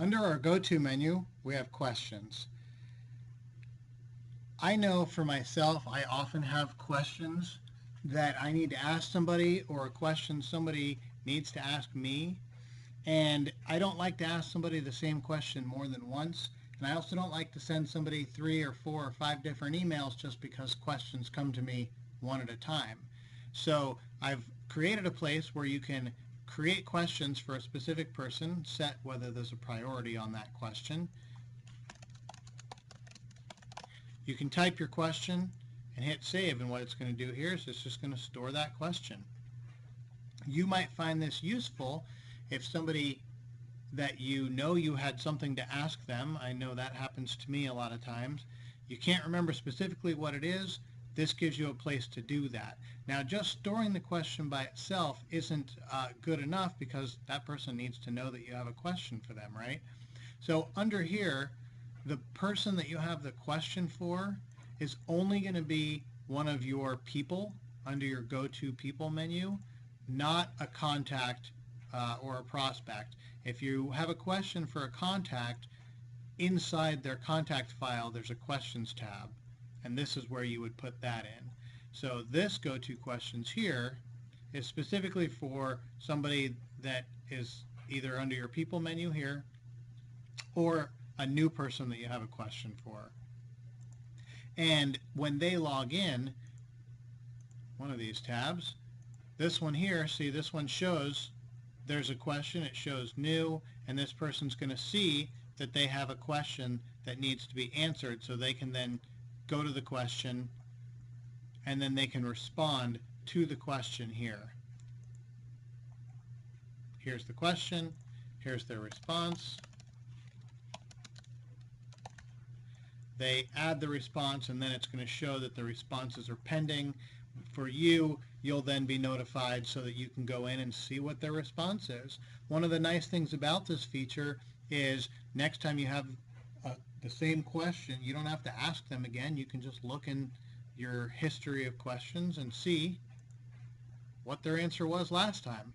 Under our go-to menu, we have questions. I know for myself, I often have questions that I need to ask somebody or a question somebody needs to ask me. And I don't like to ask somebody the same question more than once. And I also don't like to send somebody 3 or 4 or 5 different emails just because questions come to me one at a time. So I've created a place where you can create questions for a specific person, set whether there's a priority on that question. You can type your question and hit save, and what it's going to do here is it's just going to store that question. You might find this useful if somebody that you had something to ask them. I know that happens to me a lot of times. You can't remember specifically what it is. This gives you a place to do that. Now, just storing the question by itself isn't good enough because that person needs to know that you have a question for them, right? So under here, the person that you have the question for is only going to be one of your people under your Go To People menu, not a contact or a prospect. If you have a question for a contact, inside their contact file there's a questions tab, and this is where you would put that in. So this Go To Questions here is specifically for somebody that is either under your people menu here or a new person that you have a question for. And when they log in, one of these tabs, this one here, see, this one shows there's a question, it shows new, and this person's going to see that they have a question that needs to be answered, so they can then go to the question and then they can respond to the question here. Here's the question, here's their response. They add the response, and then it's going to show that the responses are pending. For you, you'll then be notified so that you can go in and see what their response is. One of the nice things about this feature is next time you have the same question, you don't have to ask them again. You can just look in your history of questions and see what their answer was last time.